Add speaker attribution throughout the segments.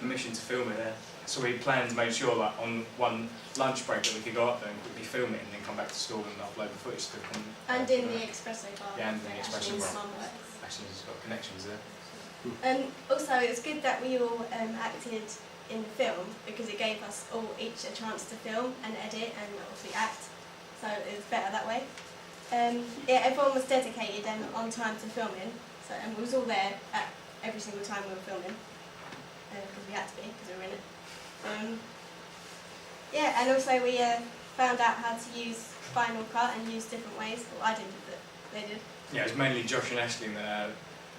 Speaker 1: permission to film it there. So we planned to make sure like on one lunch break that we could go up there and quickly film it and then come back to school and upload the footage to the
Speaker 2: And in the espresso bar.
Speaker 1: Yeah, and in the espresso bar.
Speaker 2: bar.
Speaker 1: Ashton's got connections there.
Speaker 2: And also it's good that we all acted in the film because it gave us all each a chance to film and edit and obviously act. So it was better that way. Yeah, everyone was dedicated and on time to filming. So and we was all there at every single time we were filming because we had to be because we were in it. Yeah, and also we found out how to use Final Cut and use different ways. Well, I didn't, but they did.
Speaker 1: Yeah, it was mainly Josh and Aisling that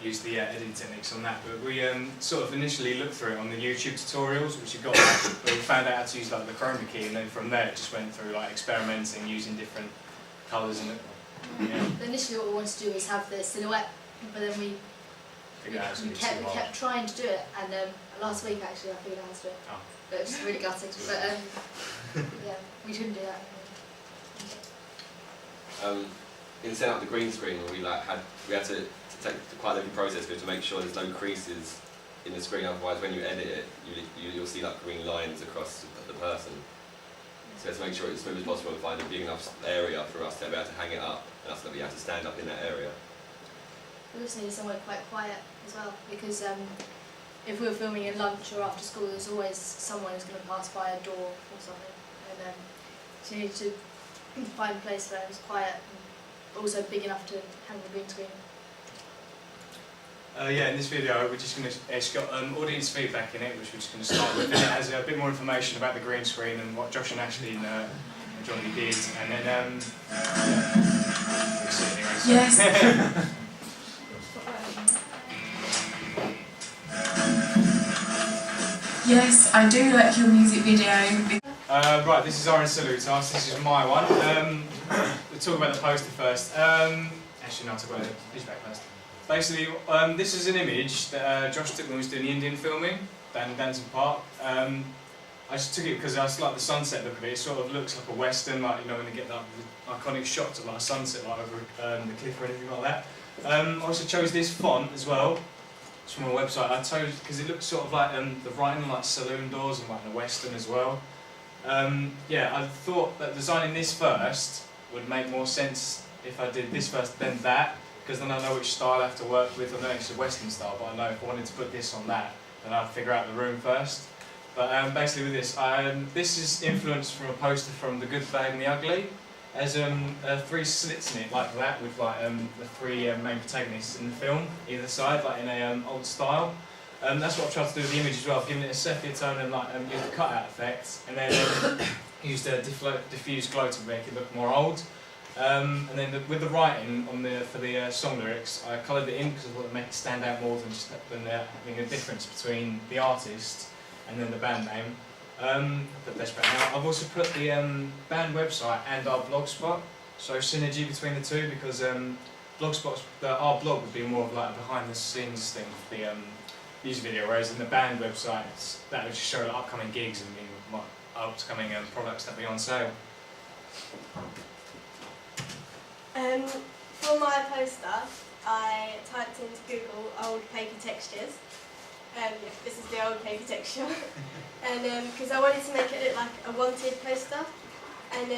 Speaker 1: used the editing techniques on that, but we sort of initially looked through it on the YouTube tutorials, which you got, but we found out how to use like the chroma key, and then from there it just went through like experimenting, using different colours in it. Yeah.
Speaker 3: Initially what we wanted to do was have the silhouette, but then we kept trying to do it, and last week actually I figured out how to do it.
Speaker 1: Oh.
Speaker 3: But it was just really gutted, but yeah, we couldn't do that.
Speaker 4: In setting up the green screen, we had to take quite a lengthy process to make sure there's no creases in the screen. Otherwise, when you edit it, you'll see like green lines across the person. So to make sure it's as smooth as possible and find a big enough area for us to be able to hang it up, and us to be able to stand up in that area.
Speaker 3: We also needed somewhere quite quiet as well, because if we were filming in lunch or after school, there's always someone who's going to pass by a door or something, and so you need to find a place where it's quiet and also big enough to handle the green screen.
Speaker 1: Yeah, in this video we're just going to, it's got audience feedback in it, which we're just going to start with, and it has a bit more information about the green screen and what Josh and Aisling and Johnny did, and then
Speaker 5: Yes. Yes, I do like your music video.
Speaker 1: Right, this is Orange Salutas, this is my one. We'll talk about the poster first. Actually, no, I'll talk about the feedback first. Basically, this is an image that Josh took when he was doing the Indian filming down in Danson Park. I just took it because I just like the sunset look of it. It sort of looks like a western, like, you know, when they get like, the iconic shots of like a sunset like over the cliff or anything like that. I also chose this font as well. It's from a website. I chose because it looks sort of like the writing like saloon doors and like the western as well. Yeah, I thought that designing this first would make more sense if I did this first then that, because then I know which style I have to work with. I know it's a western style, but I know if I wanted to put this on that, then I'd figure out the room first. But basically with this, this is influenced from a poster from The Good, Bad and the Ugly. There's 3 slits in it like that, with like the 3 main protagonists in the film, either side, like in a old style. That's what I've tried to do with the image as well. I've given it a sepia tone and like used a cutout effect, and then used a diffused glow to make it look more old. And then with the writing on for the song lyrics, I coloured it in because I thought it would make it stand out more than just having a difference between the artist and then the band name. Put this back now. I've also put the band website and our blogspot, so synergy between the two, because our blog would be more of like a behind the scenes thing for the music video, whereas in the band website that would just show like upcoming gigs and upcoming products that be on sale.
Speaker 2: For my poster, I typed into Google old paper textures. Yeah, this is the old paper texture. And because I wanted to make it look like a wanted poster. And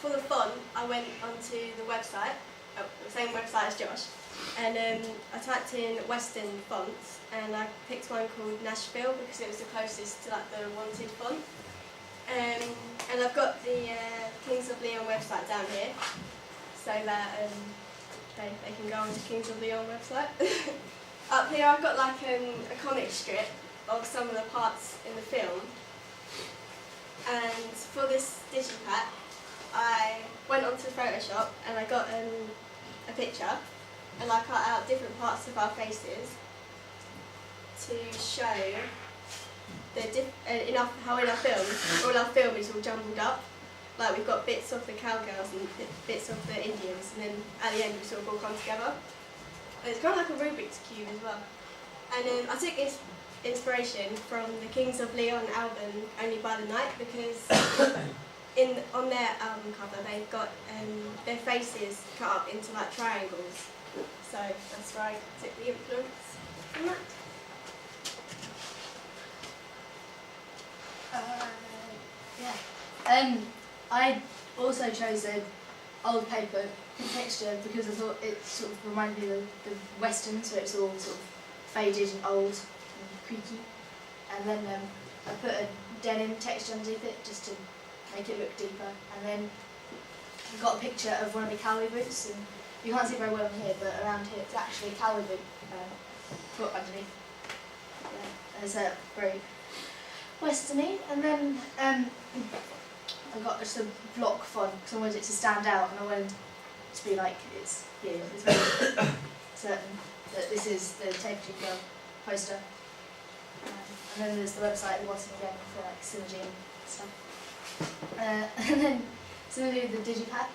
Speaker 2: for the font, I went onto the website, the same website as Josh. And I typed in Western fonts, and I picked one called Nashville because it was the closest to like the wanted font. And I've got the Kings of Leon website down here, so that they can go on to Kings of Leon website. Up here I've got like a comic strip of some of the parts in the film, and for this digipack I went onto Photoshop and I got a picture, and I cut out different parts of our faces to show how in our film, all our film is all jumbled up. Like we've got bits of the cowgirls and bits of the Indians, and then at the end we sort of all come together. It's kind of like a Rubik's Cube as well. And I took inspiration from the Kings of Leon album, Only by the Night, because on their album cover they've got their faces cut up into like triangles. So that's where I took the influence from that.
Speaker 3: I also chose an old paper texture because I thought it sort of reminded me of the Western, so it's all sort of faded and old and creaky. And then I put a denim texture underneath it just to make it look deeper. And then I got a picture of one of the cowboy boots, and you can't see it very well on here, but around here it's actually a cowboy boot put underneath. Yeah, it's very westerny. And then I got just a block font because I wanted it to stand out, and I wanted to be like it's very certain that this is the Tapered Girl poster. And then there's the website at the bottom again for like synergy and stuff. And then similarly with the digipack,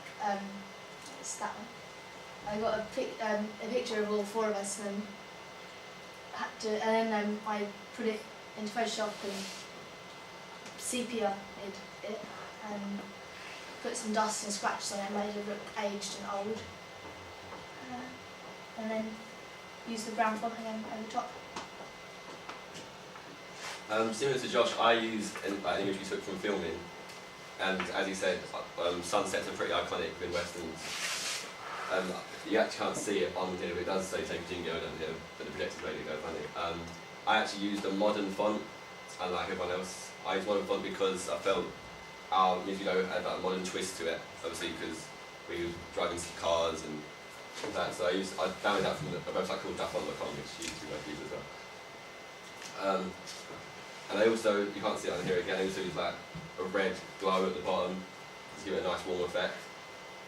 Speaker 3: it's that one. I got a picture of all four of us, and then I put it into Photoshop and sepia it and put some dust and scratches on it and made it look aged and old. And then use the brown font again over the top.
Speaker 4: Similar to Josh, I used an image we took from filming, and as he said, sunsets are pretty iconic in westerns. You actually can't see it on here, but it does say Tapered Jingo down here, but the projector made it go funny. I actually used a modern font, unlike everyone else. I used modern font because I felt our music video had a modern twist to it, obviously because we were driving some cars and that, so I downloaded that from a website called dafont.com, which you might use as well. And I also, you can't see it on here again, I also use like a red glow at the bottom to give it a nice warm effect.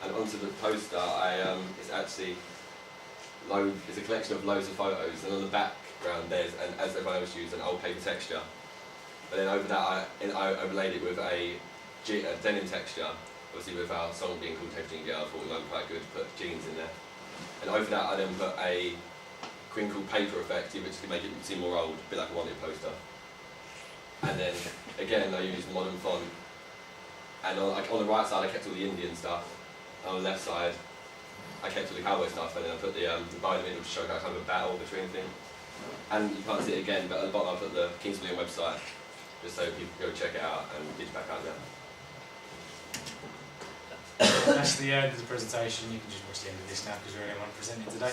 Speaker 4: And onto the poster, it's actually it's a collection of loads of photos, and on the background there's, as everyone else used, an old paper texture. But then over that I overlaid it with a denim texture, obviously with our song being called Tapered Jingo, I thought it might be quite good to put jeans in there. And over that I then put a crinkled paper effect, which can make it seem more old, a bit like a wanted poster. And then again I used modern font, and on the right side I kept all the Indian stuff, and on the left side I kept all the cowboy stuff, and then I put the bow in the middle to show kind of a battle between things. And you can't see it again, but at the bottom I put the Kings Pavilion website, just so people can go check it out and get back out there.
Speaker 1: That's the end of the presentation. You can just watch the end of this now because we're the only one presenting today.